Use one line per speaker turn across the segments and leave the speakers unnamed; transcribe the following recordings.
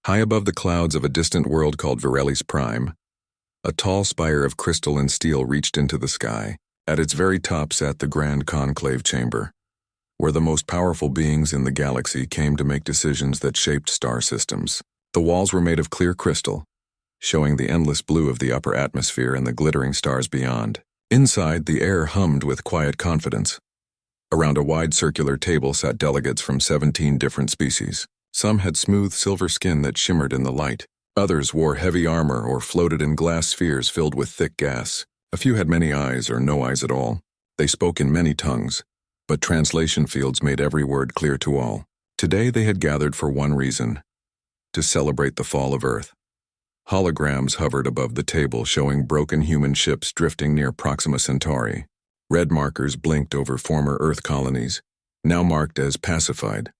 High above the clouds of a distant world called Virelis Prime, a tall spire of crystal and steel reached into the sky. At its very top sat the Grand Conclave Chamber, where the most powerful beings in the galaxy came to make decisions that shaped star systems. The walls were made of clear crystal, showing the endless blue of the upper atmosphere and the glittering stars beyond. Inside, the air hummed with quiet confidence. Around a wide circular table sat delegates from 17 different species. Some had smooth silver skin that shimmered in the light. Others wore heavy armor or floated in glass spheres filled with thick gas. A few had many eyes or no eyes at all. They spoke in many tongues, but translation fields made every word clear to all. Today they had gathered for one reason: to celebrate the fall of Earth. Holograms hovered above the table showing broken human ships drifting near Proxima Centauri. Red markers blinked over former Earth colonies, now marked as pacified.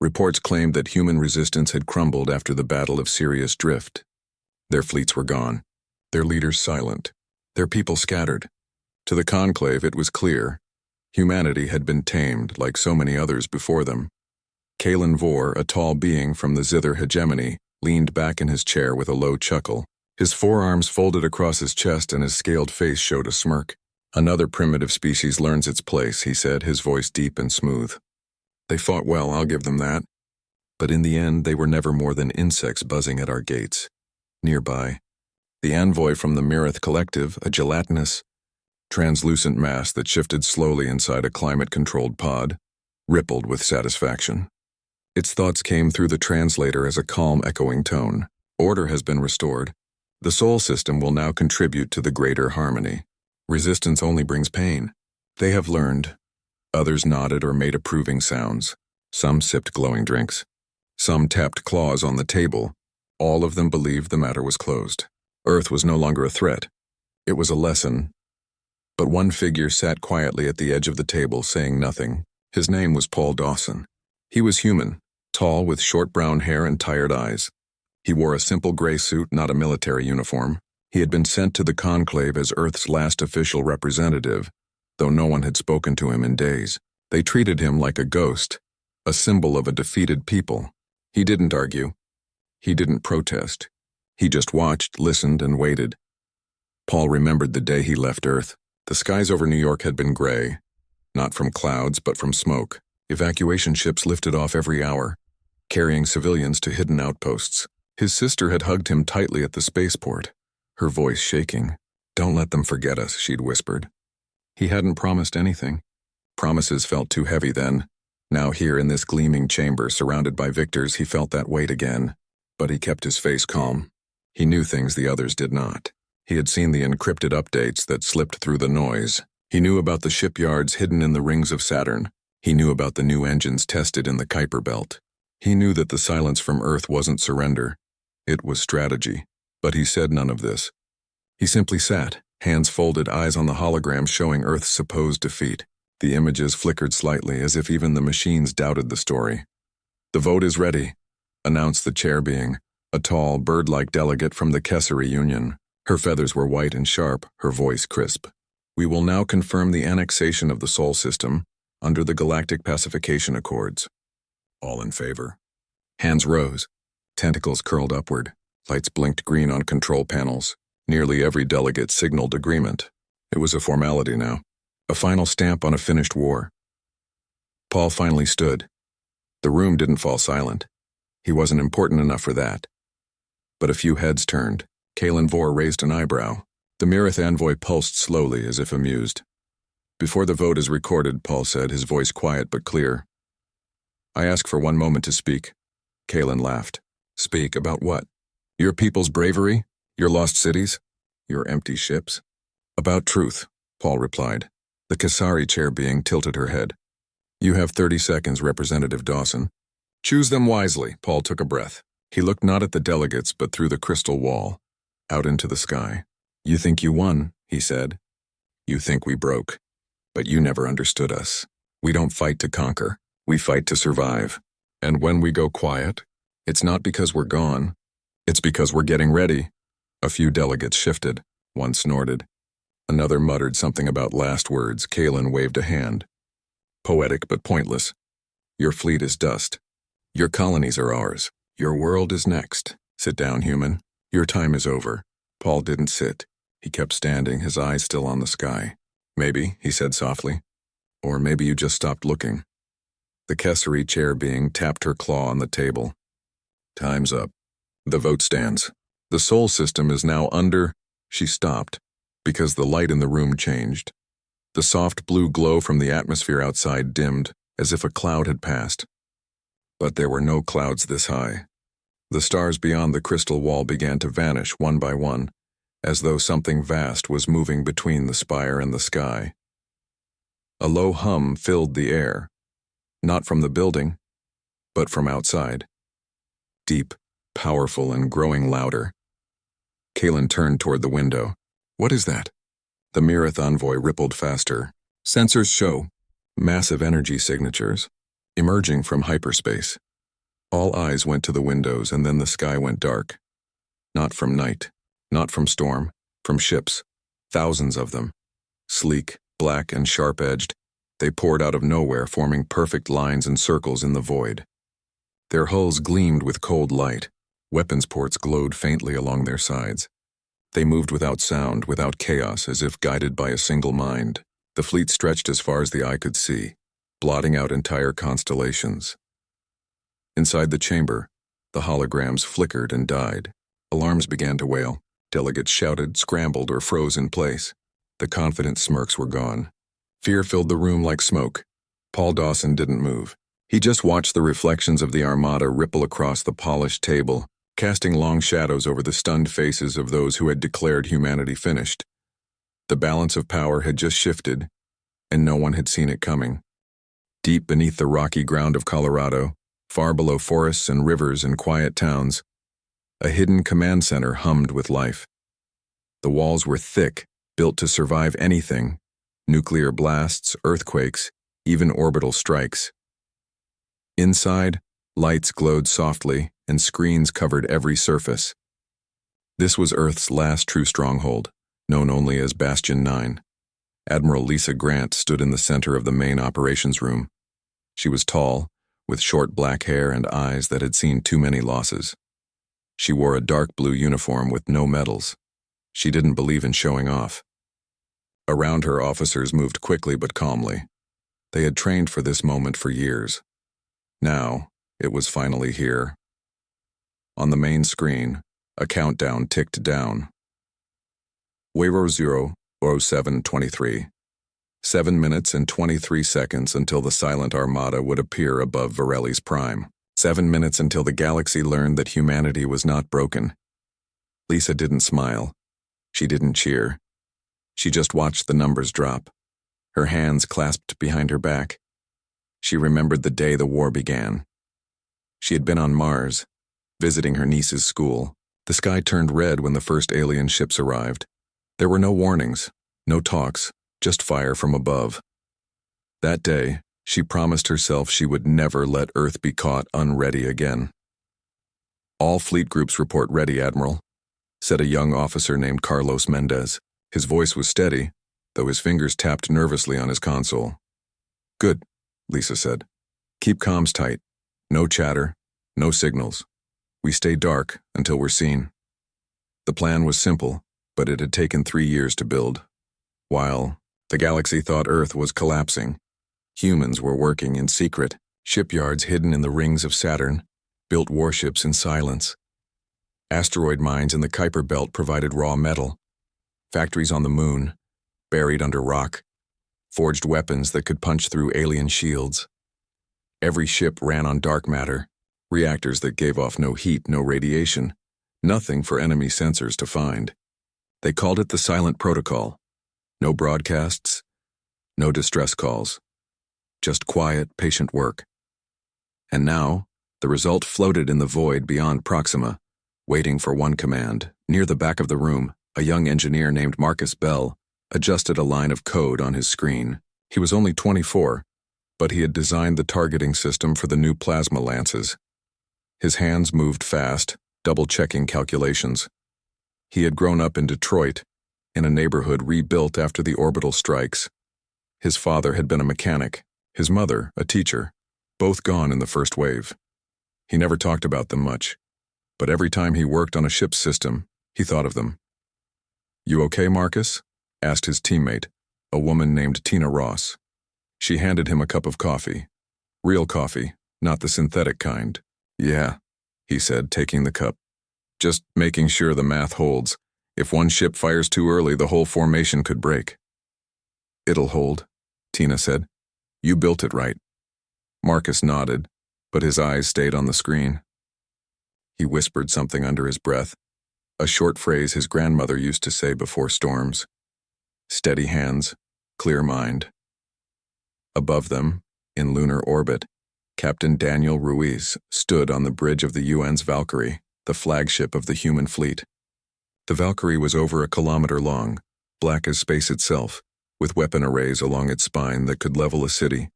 Reports claimed that human resistance had crumbled after the Battle of Sirius Drift. Their fleets were gone, their leaders silent, their people scattered. To the Conclave it was clear: humanity had been tamed like so many others before them. Kalen Vor, a tall being from the Zither hegemony, leaned back in his chair with a low chuckle. His forearms folded across his chest and his scaled face showed a smirk. "Another primitive species learns its place," he said, his voice deep and smooth. "They fought well, I'll give them that. But in the end, they were never more than insects buzzing at our gates." Nearby, the envoy from the Mirith Collective, a gelatinous, translucent mass that shifted slowly inside a climate-controlled pod, rippled with satisfaction. Its thoughts came through the translator as a calm, echoing tone. "Order has been restored. The Sol system will now contribute to the greater harmony. Resistance only brings pain." "They have learned." Others nodded or made approving sounds. Some sipped glowing drinks. Some tapped claws on the table. All of them believed the matter was closed. Earth was no longer a threat. It was a lesson. But one figure sat quietly at the edge of the table, saying nothing. His name was Paul Dawson. He was human, tall with short brown hair and tired eyes. He wore a simple gray suit, not a military uniform. He had been sent to the Conclave as Earth's last official representative, though no one had spoken to him in days. They treated him like a ghost, a symbol of a defeated people. He didn't argue. He didn't protest. He just watched, listened, and waited. Paul remembered the day he left Earth. The skies over New York had been gray, not from clouds but from smoke. Evacuation ships lifted off every hour, carrying civilians to hidden outposts. His sister had hugged him tightly at the spaceport, her voice shaking. "Don't let them forget us," she'd whispered. He hadn't promised anything. Promises felt too heavy then. Now here in this gleaming chamber, surrounded by victors, he felt that weight again. But he kept his face calm. He knew things the others did not. He had seen the encrypted updates that slipped through the noise. He knew about the shipyards hidden in the rings of Saturn. He knew about the new engines tested in the Kuiper Belt. He knew that the silence from Earth wasn't surrender. It was strategy. But he said none of this. He simply sat, hands folded, eyes on the hologram showing Earth's supposed defeat. The images flickered slightly, as if even the machines doubted the story. "The vote is ready," announced the chair being, a tall, bird-like delegate from the Kessari Union. Her feathers were white and sharp, her voice crisp. "We will now confirm the annexation of the Sol system under the Galactic Pacification Accords." All in favor. Hands rose. Tentacles curled upward. Lights blinked green on control panels. Nearly every delegate signaled agreement. It was a formality now. A final stamp on a finished war. Paul finally stood. The room didn't fall silent. He wasn't important enough for that. But a few heads turned. Kalen Vor raised an eyebrow. The Mirith envoy pulsed slowly, as if amused. "Before the vote is recorded," Paul said, his voice quiet but clear, "I ask for one moment to speak." Kalen laughed. "Speak about what? Your people's bravery? Your lost cities? Your empty ships?" "About truth," Paul replied. The Kessari chair being tilted her head. "You have 30 seconds, Representative Dawson." "Choose them wisely." Paul took a breath. He looked not at the delegates but through the crystal wall, out into the sky. "You think you won," he said. "You think we broke. But you never understood us. We don't fight to conquer. We fight to survive. And when we go quiet, it's not because we're gone. It's because we're getting ready." A few delegates shifted. One snorted. Another muttered something about last words. Kalen waved a hand. "Poetic but pointless. Your fleet is dust. Your colonies are ours. Your world is next. Sit down, human. Your time is over. Paul didn't sit. He kept standing, his eyes still on the sky. Maybe, he said softly. Or maybe you just stopped looking. The Kessery chair being tapped her claw on the table. Time's up. The vote stands. The Sol system is now under... She stopped, because the light in the room changed. The soft blue glow from the atmosphere outside dimmed, as if a cloud had passed. But there were no clouds this high. The stars beyond the crystal wall began to vanish one by one, as though something vast was moving between the spire and the sky. A low hum filled the air, not from the building, but from outside. Deep, powerful, and growing louder. Kalen turned toward the window. What is that? The Mirith envoy rippled faster. Sensors show massive energy signatures emerging from hyperspace. All eyes went to the windows, and then the sky went dark. Not from night, not from storm, from ships, thousands of them. Sleek, black, and sharp-edged, they poured out of nowhere, forming perfect lines and circles in the void. Their hulls gleamed with cold light. Weapons ports glowed faintly along their sides. They moved without sound, without chaos, as if guided by a single mind. The fleet stretched as far as the eye could see, blotting out entire constellations. Inside the chamber, the holograms flickered and died. Alarms began to wail. Delegates shouted, scrambled, or froze in place. The confident smirks were gone. Fear filled the room like smoke. Paul Dawson didn't move. He just watched the reflections of the Armada ripple across the polished table, casting long shadows over the stunned faces of those who had declared humanity finished. The balance of power had just shifted, and no one had seen it coming. Deep beneath the rocky ground of Colorado, far below forests and rivers and quiet towns, a hidden command center hummed with life. The walls were thick, built to survive anything: nuclear blasts, earthquakes, even orbital strikes. Inside, lights glowed softly, and screens covered every surface. This was Earth's last true stronghold, known only as Bastion 9. Admiral Lisa Grant stood in the center of the main operations room. She was tall, with short black hair and eyes that had seen too many losses. She wore a dark blue uniform with no medals. She didn't believe in showing off. Around her, officers moved quickly but calmly. They had trained for this moment for years. Now, it was finally here. On the main screen, a countdown ticked down. Wayro 00723. 7 minutes and 23 seconds until the silent armada would appear above Varelli's prime. 7 minutes until the galaxy learned that humanity was not broken. Lisa didn't smile. She didn't cheer. She just watched the numbers drop, her hands clasped behind her back. She remembered the day the war began. She had been on Mars, visiting her niece's school. The sky turned red when the first alien ships arrived. There were no warnings, no talks, just fire from above. That day, she promised herself she would never let Earth be caught unready again. "All fleet groups report ready, Admiral," said a young officer named Carlos Mendez. His voice was steady, though his fingers tapped nervously on his console. "Good," Lisa said. "Keep comms tight. No chatter, no signals. We stay dark until we're seen." The plan was simple, but it had taken 3 years to build. While the galaxy thought Earth was collapsing, humans were working in secret. Shipyards hidden in the rings of Saturn built warships in silence. Asteroid mines in the Kuiper Belt provided raw metal. Factories on the moon, buried under rock, forged weapons that could punch through alien shields. Every ship ran on dark matter, reactors that gave off no heat, no radiation, nothing for enemy sensors to find. They called it the Silent Protocol. No broadcasts, no distress calls. Just quiet, patient work. And now, the result floated in the void beyond Proxima, waiting for one command. Near the back of the room, a young engineer named Marcus Bell adjusted a line of code on his screen. He was only 24, but he had designed the targeting system for the new plasma lances. His hands moved fast, double-checking calculations. He had grown up in Detroit, in a neighborhood rebuilt after the orbital strikes. His father had been a mechanic, his mother a teacher, both gone in the first wave. He never talked about them much, but every time he worked on a ship's system, he thought of them. "You okay, Marcus?" asked his teammate, a woman named Tina Ross. She handed him a cup of coffee. Real coffee, not the synthetic kind. "Yeah," he said, taking the cup. "Just making sure the math holds. If one ship fires too early, the whole formation could break." "It'll hold," Tina said. "You built it right." Marcus nodded, but his eyes stayed on the screen. He whispered something under his breath, a short phrase his grandmother used to say before storms. Steady hands, clear mind. Above them, in lunar orbit, Captain Daniel Ruiz stood on the bridge of the UN's Valkyrie, the flagship of the human fleet. The Valkyrie was over 1 kilometer long, black as space itself, with weapon arrays along its spine that could level a city.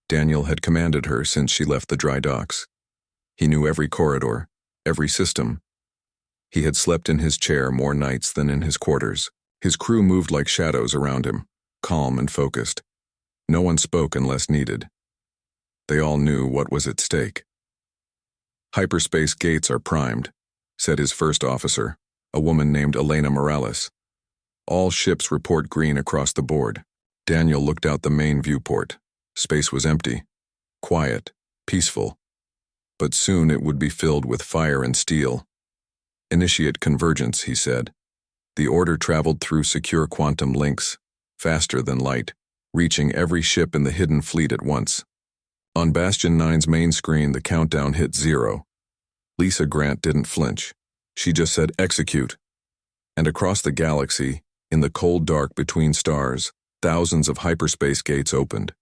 Daniel had commanded her since she left the dry docks. He knew every corridor, every system. He had slept in his chair more nights than in his quarters. His crew moved like shadows around him, calm and focused. No one spoke unless needed. They all knew what was at stake. "Hyperspace gates are primed," said his first officer, a woman named Elena Morales. "All ships report green across the board." Daniel looked out the main viewport. Space was empty, quiet, peaceful. But soon it would be filled with fire and steel. "Initiate convergence," he said. The order traveled through secure quantum links, faster than light, reaching every ship in the hidden fleet at once. On Bastion 9's main screen, the countdown hit 0. Lisa Grant didn't flinch. She just said, "Execute." And across the galaxy, in the cold dark between stars, thousands of hyperspace gates opened.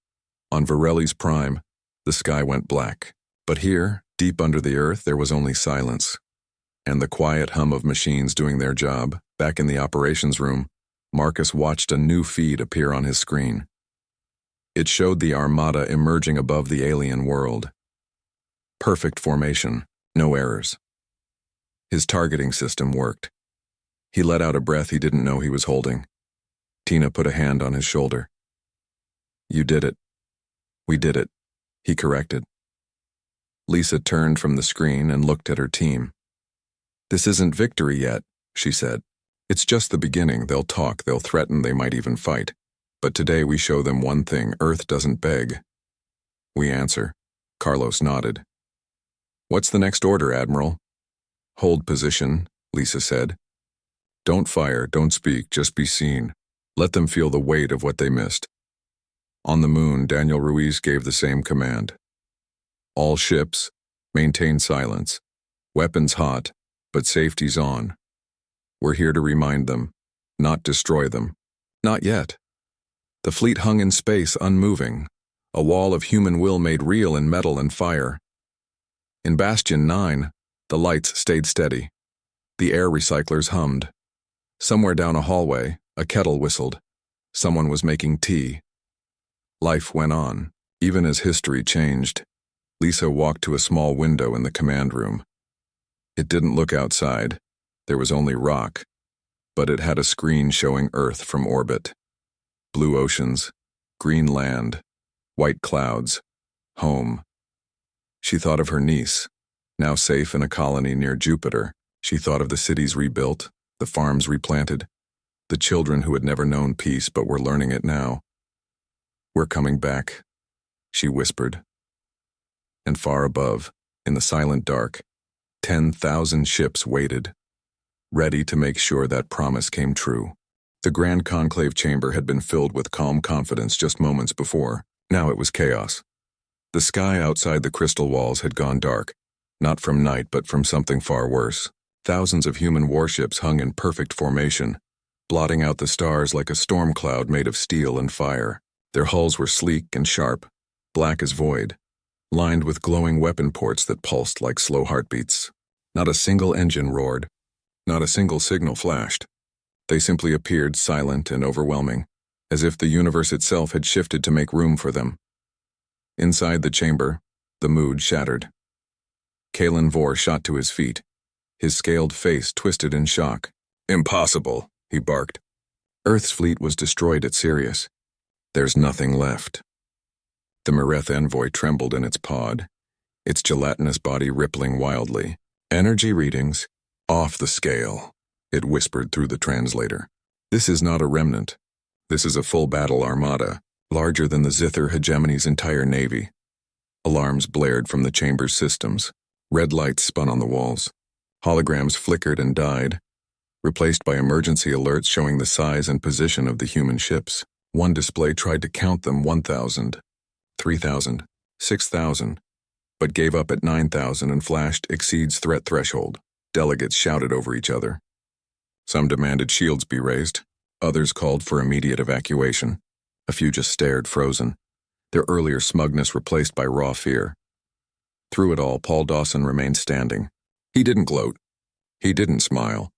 On Varelli's Prime, the sky went black. But here, deep under the earth, there was only silence. And the quiet hum of machines doing their job. Back in the operations room, Marcus watched a new feed appear on his screen. It showed the Armada emerging above the alien world. Perfect formation, no errors. His targeting system worked. He let out a breath he didn't know he was holding. Tina put a hand on his shoulder. "You did it. We did it," he corrected. Lisa turned from the screen and looked at her team. "This isn't victory yet," she said. "It's just the beginning. They'll talk, they'll threaten, they might even fight. But today we show them one thing: Earth doesn't beg. We answer." Carlos nodded. "What's the next order, Admiral?" "Hold position," Lisa said. "Don't fire, don't speak, just be seen. Let them feel the weight of what they missed." On the moon, Daniel Ruiz gave the same command. "All ships, maintain silence. Weapons hot, but safety's on. We're here to remind them, not destroy them. Not yet." The fleet hung in space, unmoving, a wall of human will made real in metal and fire. In Bastion 9, the lights stayed steady. The air recyclers hummed. Somewhere down a hallway, a kettle whistled. Someone was making tea. Life went on, even as history changed. Lisa walked to a small window in the command room. It didn't look outside. There was only rock, but it had a screen showing Earth from orbit. Blue oceans, green land, white clouds, home. She thought of her niece, now safe in a colony near Jupiter. She thought of the cities rebuilt, the farms replanted, the children who had never known peace but were learning it now. "We're coming back," she whispered. And far above, in the silent dark, 10,000 ships waited, ready to make sure that promise came true. The Grand Conclave chamber had been filled with calm confidence just moments before. Now it was chaos. The sky outside the crystal walls had gone dark, not from night but from something far worse. Thousands of human warships hung in perfect formation, blotting out the stars like a storm cloud made of steel and fire. Their hulls were sleek and sharp, black as void, lined with glowing weapon ports that pulsed like slow heartbeats. Not a single engine roared, not a single signal flashed. They simply appeared silent and overwhelming, as if the universe itself had shifted to make room for them. Inside the chamber, the mood shattered. Kalen Vor shot to his feet, his scaled face twisted in shock. "Impossible," he barked. "Earth's fleet was destroyed at Sirius. There's nothing left." The Mareth envoy trembled in its pod. its gelatinous body rippling wildly. Energy readings, off the scale, it whispered through the translator. This is not a remnant. This is a full battle armada, larger than the Zither hegemony's entire navy. Alarms blared from the chamber's systems. Red lights spun on the walls. Holograms flickered and died, replaced by emergency alerts showing the size and position of the human ships. One display tried to count them 1,000, 3,000, 6,000, but gave up at 9,000 and flashed exceeds threat threshold. Delegates shouted over each other. Some demanded shields be raised. Others called for immediate evacuation. A few just stared frozen, their earlier smugness replaced by raw fear. Through it all, Paul Dawson remained standing. He didn't gloat. He didn't smile.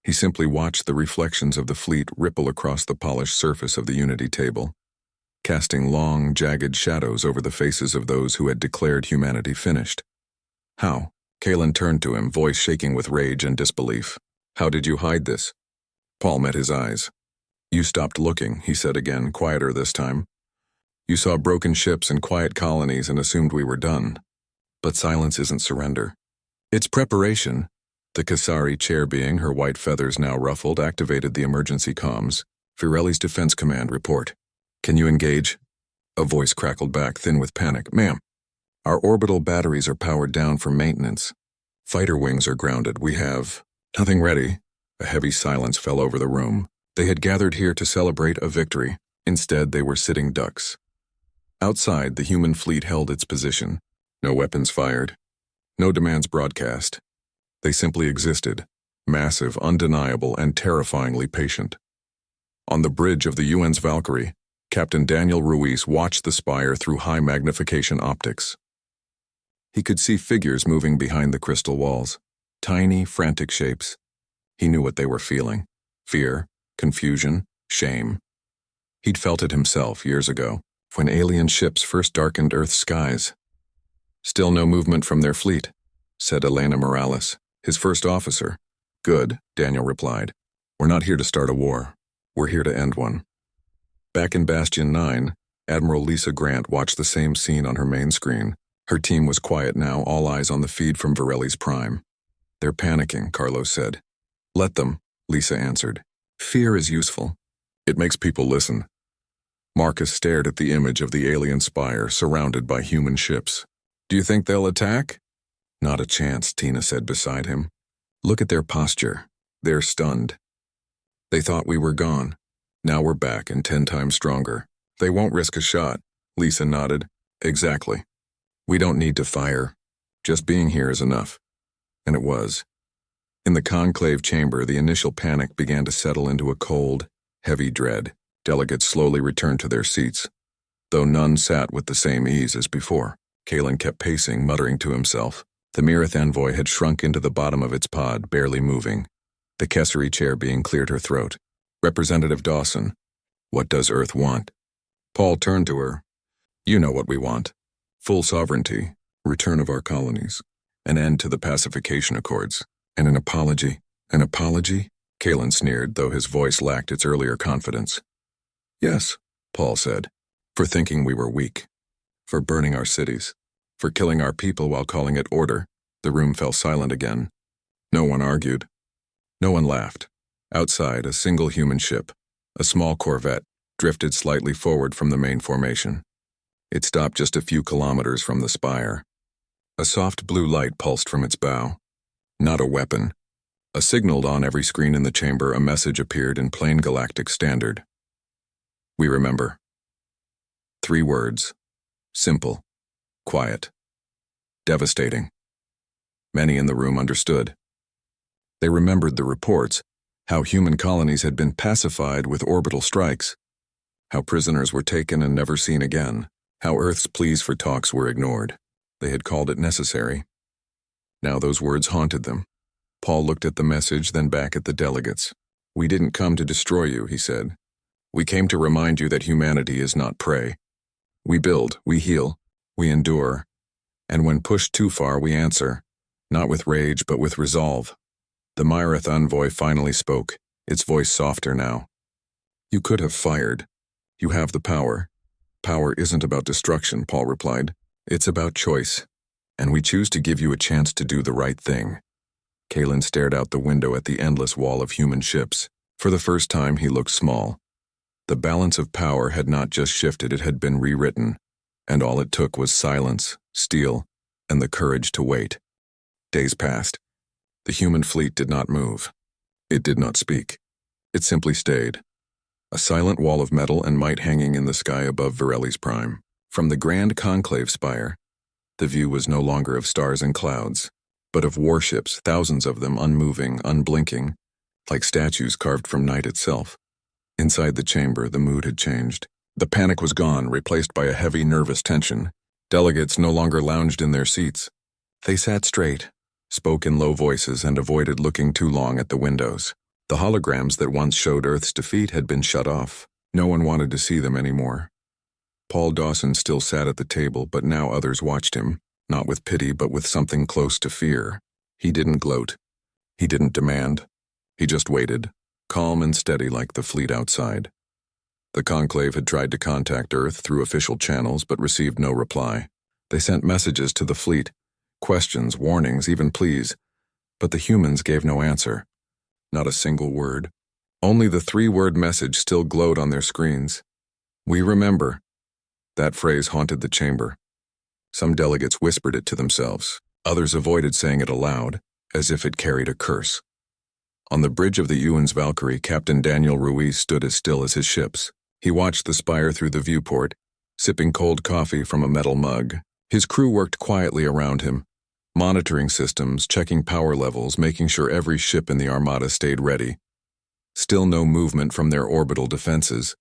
He simply watched the reflections of the fleet ripple across the polished surface of the Unity table, casting long, jagged shadows over the faces of those who had declared humanity finished. How? Kalen turned to him, voice shaking with rage and disbelief. How did you hide this? Paul met his eyes. You stopped looking, he said again, quieter this time. You saw broken ships and quiet colonies and assumed we were done. But silence isn't surrender. It's preparation. The Kasari chair being, her white feathers now ruffled, activated the emergency comms. Firelli's Defense Command report. Can you engage? A voice crackled back, thin with panic. Ma'am, our orbital batteries are powered down for maintenance. Fighter wings are grounded. We have nothing ready. A heavy silence fell over the room. They had gathered here to celebrate a victory. Instead, they were sitting ducks. Outside, the human fleet held its position. No weapons fired. No demands broadcast. They simply existed, massive, undeniable, and terrifyingly patient. On the bridge of the UN's Valkyrie, Captain Daniel Ruiz watched the spire through high-magnification optics. He could see figures moving behind the crystal walls, tiny, frantic shapes. He knew what they were feeling: fear, confusion, shame. He'd felt it himself years ago, when alien ships first darkened Earth's skies. Still no movement from their fleet, said Elena Morales, his first officer. Good, Daniel replied. We're not here to start a war. We're here to end one. Back in Bastion 9, Admiral Lisa Grant watched the same scene on her main screen. Her team was quiet now, all eyes on the feed from Varelli's Prime. They're panicking, Carlos said. Let them, Lisa answered. Fear is useful. It makes people listen. Marcus stared at the image of the alien spire surrounded by human ships. Do you think they'll attack? Not a chance, Tina said beside him. Look at their posture. They're stunned. They thought we were gone. Now we're back and 10 times stronger. They won't risk a shot. Lisa nodded. Exactly. We don't need to fire. Just being here is enough. And it was. In the conclave chamber, the initial panic began to settle into a cold, heavy dread. Delegates slowly returned to their seats, though none sat with the same ease as before. Kalen kept pacing, muttering to himself. The Mirith envoy had shrunk into the bottom of its pod, barely moving. The Kessari chair being cleared her throat. Representative Dawson, what does Earth want? Paul turned to her. You know what we want. Full sovereignty, return of our colonies, an end to the pacification accords, and an apology. An apology? Kalen sneered, though his voice lacked its earlier confidence. Yes, Paul said, for thinking we were weak, for burning our cities, for killing our people while calling it order. The room fell silent again. No one argued. No one laughed. Outside, a single human ship, a small corvette, drifted slightly forward from the main formation. It stopped just a few kilometers from the spire. A soft blue light pulsed from its bow. Not a weapon. Signaled on every screen in the chamber, a message appeared in plain galactic standard. We remember. 3 words. Simple. Quiet. Devastating. Many in the room understood. They remembered the reports, how human colonies had been pacified with orbital strikes, how prisoners were taken and never seen again, how Earth's pleas for talks were ignored. They had called it necessary. Now those words haunted them. Paul looked at the message, then back at the delegates. We didn't come to destroy you, he said. We came to remind you that humanity is not prey. We build, we heal, we endure, and when pushed too far, we answer, not with rage, but with resolve. The Myrith envoy finally spoke, its voice softer now. You could have fired. You have the power. Power isn't about destruction, Paul replied. It's about choice. and we choose to give you a chance to do the right thing." Kalen stared out the window at the endless wall of human ships. For the first time, he looked small. The balance of power had not just shifted, it had been rewritten, and all it took was silence, steel, and the courage to wait. Days passed. The human fleet did not move. It did not speak. It simply stayed. A silent wall of metal and might hanging in the sky above Varelli's Prime. From the grand conclave spire, the view was no longer of stars and clouds, but of warships, thousands of them, unmoving, unblinking, like statues carved from night itself. Inside the chamber, the mood had changed. The panic was gone, replaced by a heavy, nervous tension. Delegates no longer lounged in their seats. They sat straight, spoke in low voices, and avoided looking too long at the windows. The holograms that once showed Earth's defeat had been shut off. No one wanted to see them anymore. Paul Dawson still sat at the table, but now others watched him, not with pity but with something close to fear. He didn't gloat. He didn't demand. He just waited, calm and steady like the fleet outside. The conclave had tried to contact Earth through official channels but received no reply. They sent messages to the fleet, questions, warnings, even pleas, but the humans gave no answer. Not a single word. Only the 3-word message still glowed on their screens. "We remember." That phrase haunted the chamber. Some delegates whispered it to themselves. Others avoided saying it aloud, as if it carried a curse. On the bridge of the Ewan's Valkyrie, Captain Daniel Ruiz stood as still as his ships. He watched the spire through the viewport, sipping cold coffee from a metal mug. His crew worked quietly around him, monitoring systems, checking power levels, making sure every ship in the Armada stayed ready. Still no movement from their orbital defenses,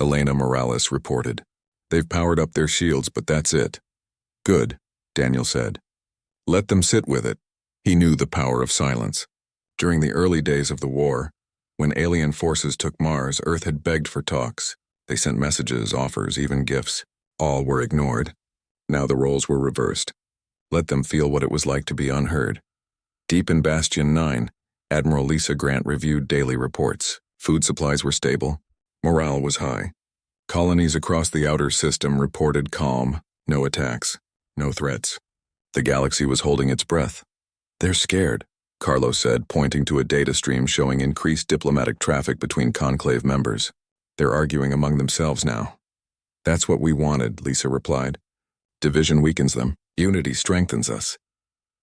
Elena Morales reported. "They've powered up their shields, but that's it." "Good," Daniel said. "Let them sit with it." He knew the power of silence. During the early days of the war, when alien forces took Mars, Earth had begged for talks. They sent messages, offers, even gifts. All were ignored. Now the roles were reversed. Let them feel what it was like to be unheard. Deep in Bastion 9, Admiral Lisa Grant reviewed daily reports. Food supplies were stable. Morale was high. Colonies across the outer system reported calm, no attacks, no threats. The galaxy was holding its breath. "They're scared," Carlos said, pointing to a data stream showing increased diplomatic traffic between conclave members. "They're arguing among themselves now." "That's what we wanted," Lisa replied. "Division weakens them. Unity strengthens us."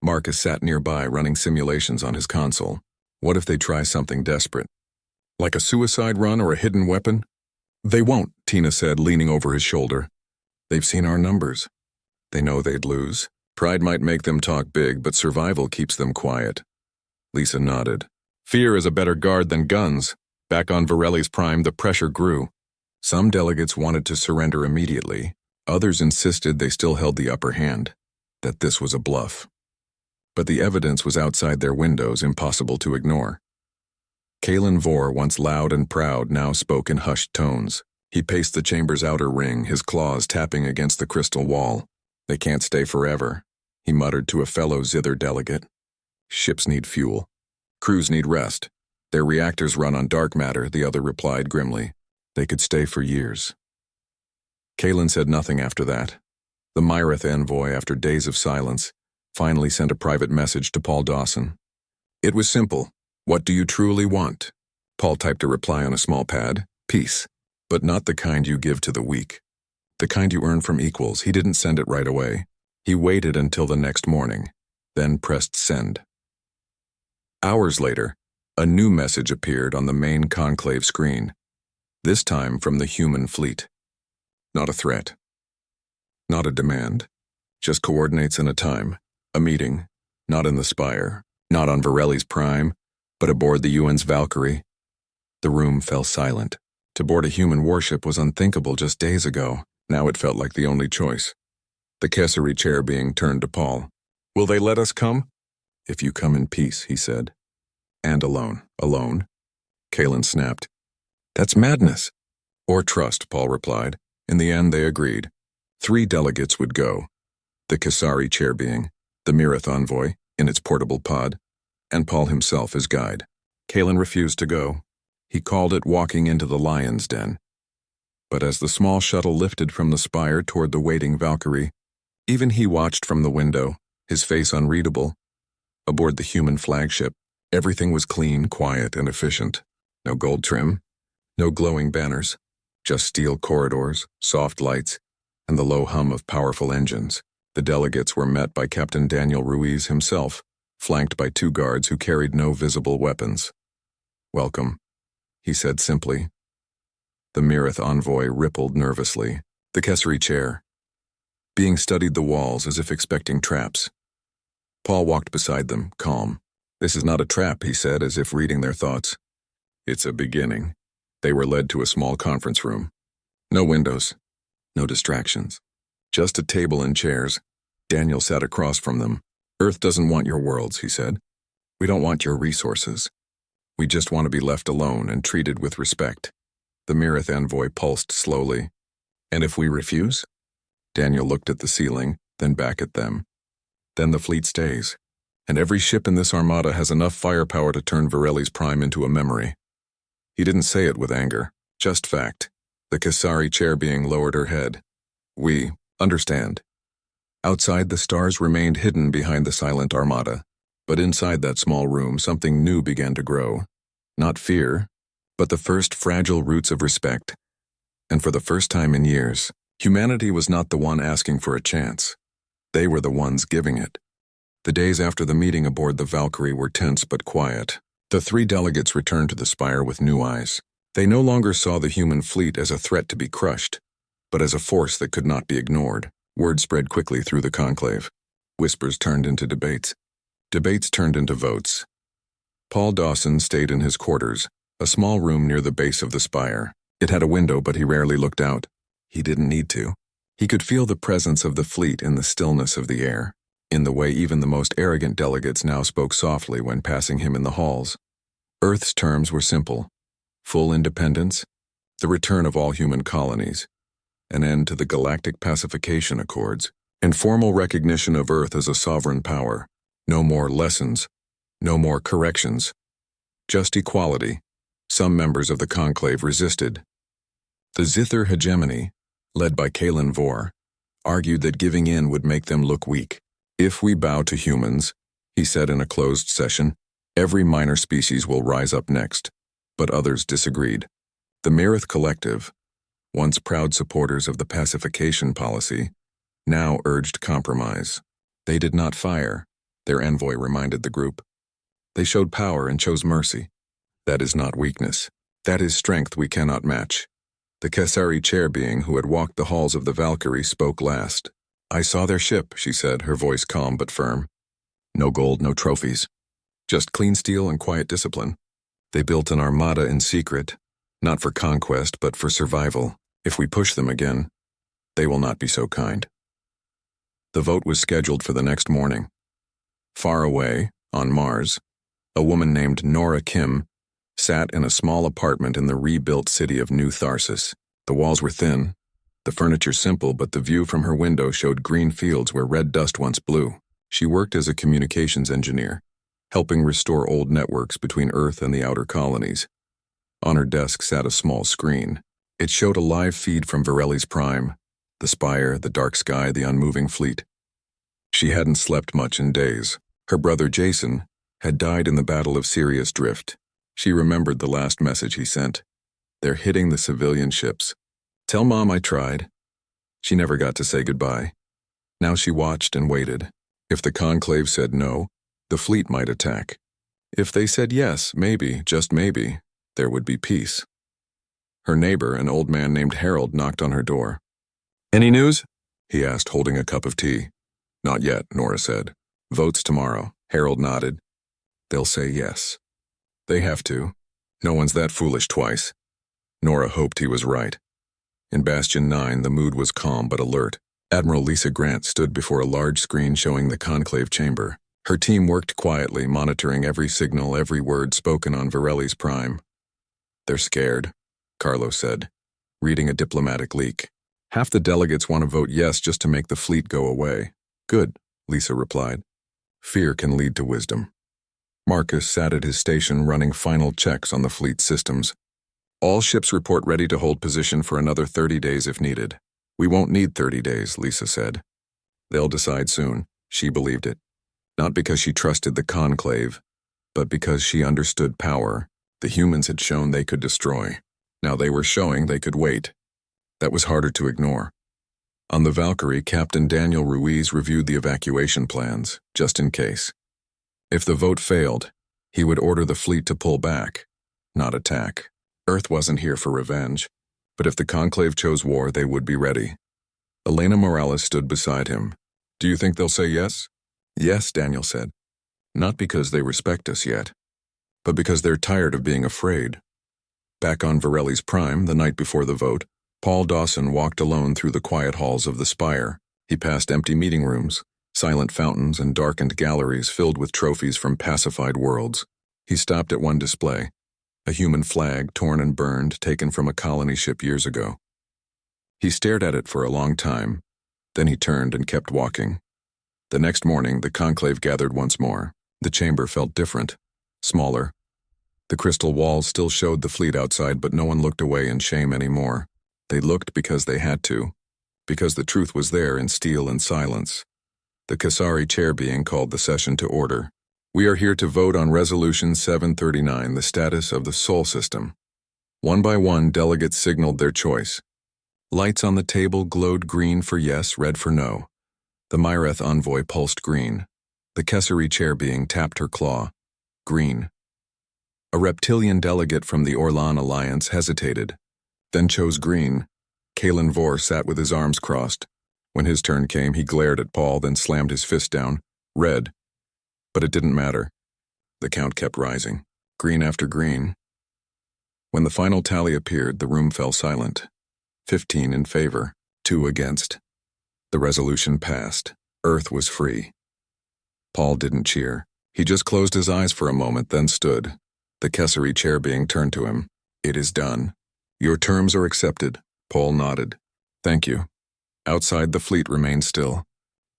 Marcus sat nearby, running simulations on his console. What if they try something desperate? Like a suicide run or a hidden weapon? "They won't," Tina said, leaning over his shoulder. "They've seen our numbers. They know they'd lose. Pride might make them talk big, but survival keeps them quiet." Lisa nodded. "Fear is a better guard than guns." Back on Varelli's Prime, the pressure grew. Some delegates wanted to surrender immediately. Others insisted they still held the upper hand, that this was a bluff. But the evidence was outside their windows, impossible to ignore. Kalen Vor, once loud and proud, now spoke in hushed tones. He paced the chamber's outer ring, his claws tapping against the crystal wall. "They can't stay forever," he muttered to a fellow Zither delegate. "Ships need fuel. Crews need rest. Their reactors run on dark matter," the other replied grimly. "They could stay for years." Kalen said nothing after that. The Myrith envoy, after days of silence, finally sent a private message to Paul Dawson. It was simple. "What do you truly want?" Paul typed a reply on a small pad. "Peace. But not the kind you give to the weak. The kind you earn from equals." He didn't send it right away. He waited until the next morning, then pressed send. Hours later, a new message appeared on the main conclave screen, this time from the human fleet. Not a threat. Not a demand. Just coordinates and a time. A meeting. Not in the spire. Not on Varelli's Prime, but aboard the Ewan's Valkyrie. The room fell silent. To board a human warship was unthinkable just days ago. Now it felt like the only choice. The Kessery chair being turned to Paul. "Will they let us come?" "If you come in peace," he said. "And alone." "Alone?" Kalen snapped. "That's madness." "Or trust," Paul replied. In the end, they agreed. 3 delegates would go. The Kessery chair being, the Myrith envoy, in its portable pod, and Paul himself as guide. Kalen refused to go. He called it walking into the lion's den. But as the small shuttle lifted from the spire toward the waiting Valkyrie, even he watched from the window, his face unreadable. Aboard the human flagship, everything was clean, quiet, and efficient. No gold trim, no glowing banners, just steel corridors, soft lights, and the low hum of powerful engines. The delegates were met by Captain Daniel Ruiz himself, flanked by 2 guards who carried no visible weapons. "Welcome," he said simply. The Mirith envoy rippled nervously. The Kesari chair, being studied the walls as if expecting traps. Paul walked beside them, calm. "This is not a trap," he said, as if reading their thoughts. "It's a beginning." They were led to a small conference room. No windows, no distractions. Just a table and chairs. Daniel sat across from them. "Earth doesn't want your worlds," he said. "We don't want your resources. We just want to be left alone and treated with respect." The Mirith envoy pulsed slowly. "And if we refuse?" Daniel looked at the ceiling, then back at them. "Then the fleet stays, and every ship in this armada has enough firepower to turn Vareli's Prime into a memory." He didn't say it with anger, just fact. The Kesari chair being lowered her head. "We understand." Outside, the stars remained hidden behind the silent armada, but inside that small room something new began to grow. Not fear, but the first fragile roots of respect. And for the first time in years, humanity was not the one asking for a chance. They were the ones giving it. The days after the meeting aboard the Valkyrie were tense but quiet. The 3 delegates returned to the spire with new eyes. They no longer saw the human fleet as a threat to be crushed, but as a force that could not be ignored. Word spread quickly through the conclave. Whispers turned into debates. Debates turned into votes. Paul Dawson stayed in his quarters, a small room near the base of the spire. It had a window, but he rarely looked out. He didn't need to. He could feel the presence of the fleet in the stillness of the air, in the way even the most arrogant delegates now spoke softly when passing him in the halls. Earth's terms were simple: full independence, the return of all human colonies, an end to the Galactic Pacification Accords, and formal recognition of Earth as a sovereign power. No more lessons, no more corrections. Just equality. Some members of the conclave resisted. The Zither hegemony, led by Kalen Vor, argued that giving in would make them look weak. "If we bow to humans," he said in a closed session, "every minor species will rise up next." But others disagreed. The Mirith Collective, once proud supporters of the pacification policy, now urged compromise. They did not fire, their envoy reminded the group. They showed power and chose mercy. That is not weakness. That is strength we cannot match. The Kesari chair being who had walked the halls of the Valkyrie spoke last. "I saw their ship," she said, her voice calm but firm. "No gold, no trophies. Just clean steel and quiet discipline. They built an armada in secret, not for conquest but for survival. If we push them again, they will not be so kind." The vote was scheduled for the next morning. Far away, on Mars, a woman named Nora Kim sat in a small apartment in the rebuilt city of New Tharsis. The walls were thin, the furniture simple, but the view from her window showed green fields where red dust once blew. She worked as a communications engineer, helping restore old networks between Earth and the outer colonies. On her desk sat a small screen. It showed a live feed from Vareli's Prime, the spire, the dark sky, the unmoving fleet. She hadn't slept much in days. Her brother Jason had died in the Battle of Sirius Drift. She remembered the last message he sent. "They're hitting the civilian ships. Tell Mom I tried." She never got to say goodbye. Now she watched and waited. If the conclave said no, the fleet might attack. If they said yes, maybe, just maybe, there would be peace. Her neighbor, an old man named Harold, knocked on her door. "Any news?" he asked, holding a cup of tea. "Not yet," Nora said. "Votes tomorrow." Harold nodded. "They'll say yes. They have to. No one's that foolish twice." Nora hoped he was right. In Bastion 9, the mood was calm but alert. Admiral Lisa Grant stood before a large screen showing the conclave chamber. Her team worked quietly, monitoring every signal, every word spoken on Vareli's Prime. "They're scared," Carlos said, reading a diplomatic leak. "Half the delegates want to vote yes just to make the fleet go away." "Good," Lisa replied. "Fear can lead to wisdom." Marcus sat at his station running final checks on the fleet systems. "All ships report ready to hold position for another 30 days if needed." "We won't need 30 days, Lisa said. "They'll decide soon." She believed it. Not because she trusted the conclave, but because she understood power the humans had shown they could destroy. Now they were showing they could wait. That was harder to ignore. On the Valkyrie, Captain Daniel Ruiz reviewed the evacuation plans, just in case. If the vote failed, he would order the fleet to pull back, not attack. Earth wasn't here for revenge, but if the conclave chose war, they would be ready. Elena Morales stood beside him. Do you think they'll say yes? Yes, Daniel said. Not because they respect us yet, but because they're tired of being afraid. Back on Varelli's Prime, the night before the vote, Paul Dawson walked alone through the quiet halls of the Spire. He passed empty meeting rooms, silent fountains, and darkened galleries filled with trophies from pacified worlds. He stopped at one display, a human flag torn and burned, taken from a colony ship years ago. He stared at it for a long time, then he turned and kept walking. The next morning, the conclave gathered once more. The chamber felt different, smaller. The crystal walls still showed the fleet outside, but no one looked away in shame anymore. They looked because they had to, because the truth was there in steel and silence. The Kasari chair being called the session to order. We are here to vote on Resolution 739, the status of the Sol system. One by one, delegates signaled their choice. Lights on the table glowed green for yes, red for no. The Myreth envoy pulsed green. The Kesari chair being tapped her claw. Green. A reptilian delegate from the Orlan Alliance hesitated, then chose green. Kalen Vor sat with his arms crossed. When his turn came, he glared at Paul, then slammed his fist down. Red. But it didn't matter. The count kept rising. Green after green. When the final tally appeared, the room fell silent. 15 in favor, 2 against. The resolution passed. Earth was free. Paul didn't cheer. He just closed his eyes for a moment, then stood. The Kesari chair being turned to him. It is done. Your terms are accepted. Paul nodded. Thank you. Outside, the fleet remained still,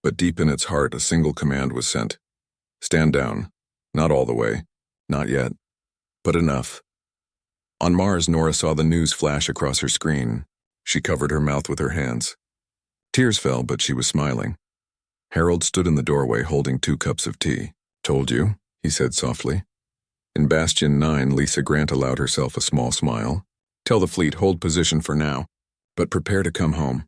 but deep in its heart, a single command was sent. Stand down. Not all the way. Not yet. But enough. On Mars, Nora saw the news flash across her screen. She covered her mouth with her hands. Tears fell, but she was smiling. Harold stood in the doorway holding 2 cups of tea. Told you, he said softly. In Bastion 9, Lisa Grant allowed herself a small smile. Tell the fleet, hold position for now, but prepare to come home.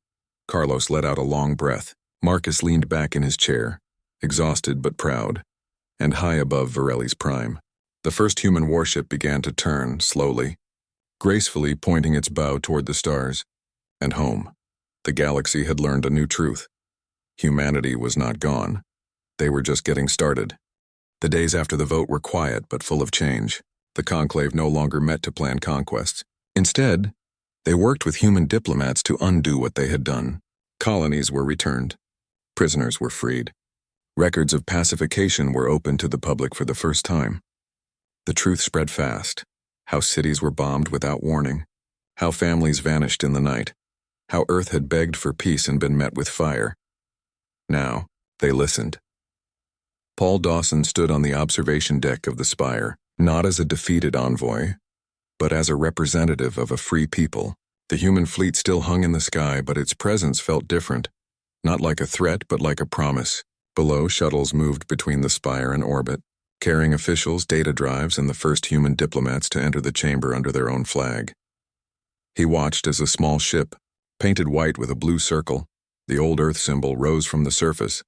Carlos let out a long breath. Marcus leaned back in his chair, exhausted but proud, and high above Varelli's Prime. The first human warship began to turn, slowly, gracefully pointing its bow toward the stars. And home. The galaxy had learned a new truth. Humanity was not gone. They were just getting started. The days after the vote were quiet but full of change. The conclave no longer met to plan conquests. Instead, they worked with human diplomats to undo what they had done. Colonies were returned. Prisoners were freed. Records of pacification were opened to the public for the first time. The truth spread fast. How cities were bombed without warning. How families vanished in the night. How Earth had begged for peace and been met with fire. Now, they listened. Paul Dawson stood on the observation deck of the Spire, not as a defeated envoy, but as a representative of a free people. The human fleet still hung in the sky, but its presence felt different. Not like a threat, but like a promise. Below, shuttles moved between the Spire and orbit, carrying officials, data drives, and the first human diplomats to enter the chamber under their own flag. He watched as a small ship, painted white with a blue circle, the old Earth symbol, rose from the surface.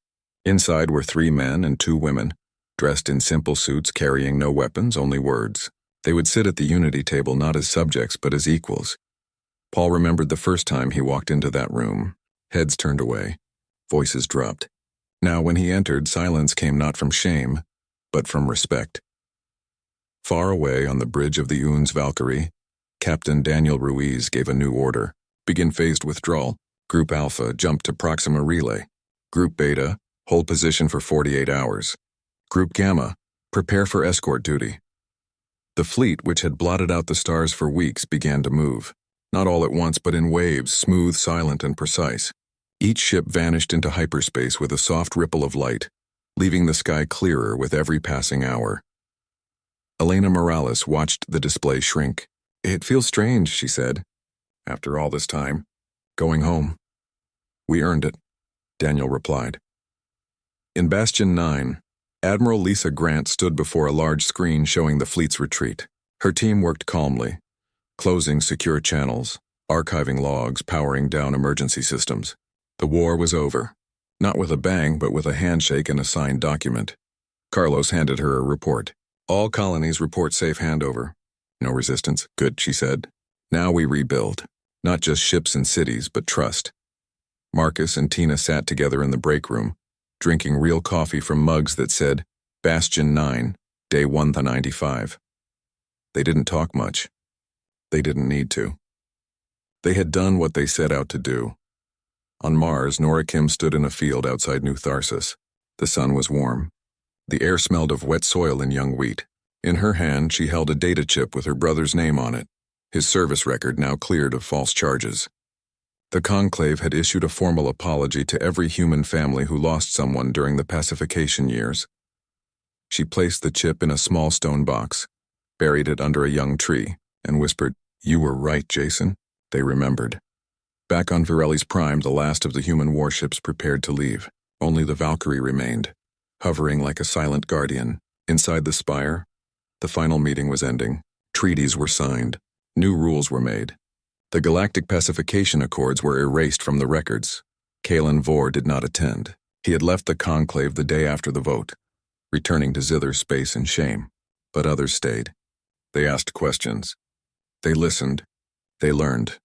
Inside were 3 men and 2 women, dressed in simple suits carrying no weapons, only words. They would sit at the unity table not as subjects but as equals. Paul remembered the first time he walked into that room. Heads turned away. Voices dropped. Now when he entered, silence came not from shame, but from respect. Far away on the bridge of the Un's Valkyrie, Captain Daniel Ruiz gave a new order. Begin phased withdrawal. Group Alpha, jump to Proxima Relay. Group Beta, hold position for 48 hours. Group Gamma, prepare for escort duty. The fleet, which had blotted out the stars for weeks, began to move. Not all at once, but in waves, smooth, silent, and precise. Each ship vanished into hyperspace with a soft ripple of light, leaving the sky clearer with every passing hour. Elena Morales watched the display shrink. It feels strange, she said. After all this time. Going home. We earned it, Daniel replied. In Bastion 9, Admiral Lisa Grant stood before a large screen showing the fleet's retreat. Her team worked calmly, closing secure channels, archiving logs, powering down emergency systems. The war was over. Not with a bang, but with a handshake and a signed document. Carlos handed her a report. All colonies report safe handover. No resistance. Good, she said. Now we rebuild. Not just ships and cities, but trust. Marcus and Tina sat together in the break room, drinking real coffee from mugs that said, Bastion 9, Day 195. They didn't talk much. They didn't need to. They had done what they set out to do. On Mars, Nora Kim stood in a field outside New Tharsis. The sun was warm. The air smelled of wet soil and young wheat. In her hand, she held a data chip with her brother's name on it, his service record now cleared of false charges. The Conclave had issued a formal apology to every human family who lost someone during the pacification years. She placed the chip in a small stone box, buried it under a young tree, and whispered, "You were right, Jason." They remembered. Back on Virelli's Prime, the last of the human warships prepared to leave. Only the Valkyrie remained, hovering like a silent guardian. Inside the spire, the final meeting was ending. Treaties were signed. New rules were made. The Galactic Pacification Accords were erased from the records. Kalen Vore did not attend. He had left the Conclave the day after the vote, returning to zither space in shame. But others stayed. They asked questions. They listened. They learned.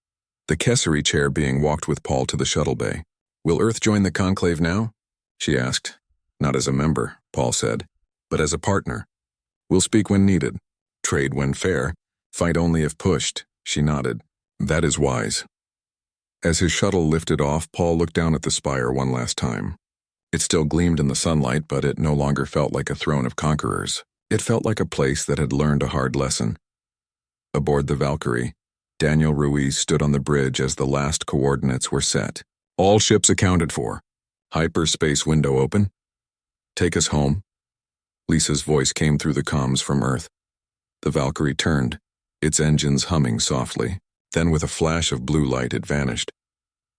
The Kessery chair being walked with Paul to the shuttle bay. "Will Earth join the Conclave now?" she asked. "Not as a member," Paul said, "but as a partner. We'll speak when needed, trade when fair, fight only if pushed," she nodded. "That is wise." As his shuttle lifted off, Paul looked down at the spire one last time. It still gleamed in the sunlight, but it no longer felt like a throne of conquerors. It felt like a place that had learned a hard lesson. Aboard the Valkyrie, Daniel Ruiz stood on the bridge as the last coordinates were set. "All ships accounted for. Hyperspace window open. Take us home." Lisa's voice came through the comms from Earth. The Valkyrie turned, its engines humming softly. Then with a flash of blue light it vanished.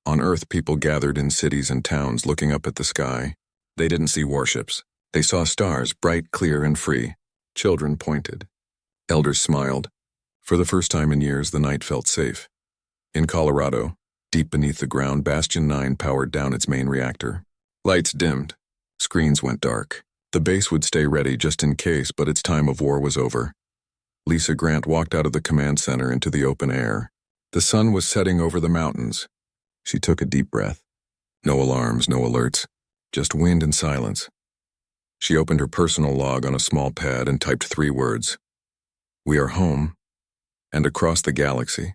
On Earth, people gathered in cities and towns looking up at the sky. They didn't see warships. They saw stars, bright, clear, and free. Children pointed. Elders smiled. For the first time in years, the night felt safe. In Colorado, deep beneath the ground, Bastion 9 powered down its main reactor. Lights dimmed. Screens went dark. The base would stay ready just in case, but its time of war was over. Lisa Grant walked out of the command center into the open air. The sun was setting over the mountains. She took a deep breath. No alarms, no alerts, just wind and silence. She opened her personal log on a small pad and typed 3 words. "We are home," and across the galaxy.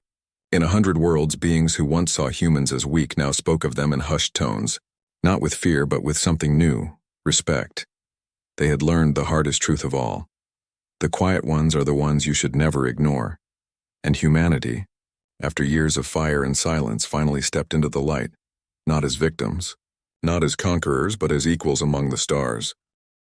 In 100 worlds, beings who once saw humans as weak now spoke of them in hushed tones, not with fear but with something new, respect. They had learned the hardest truth of all. The quiet ones are the ones you should never ignore. And humanity, after years of fire and silence, finally stepped into the light, not as victims, not as conquerors, but as equals among the stars.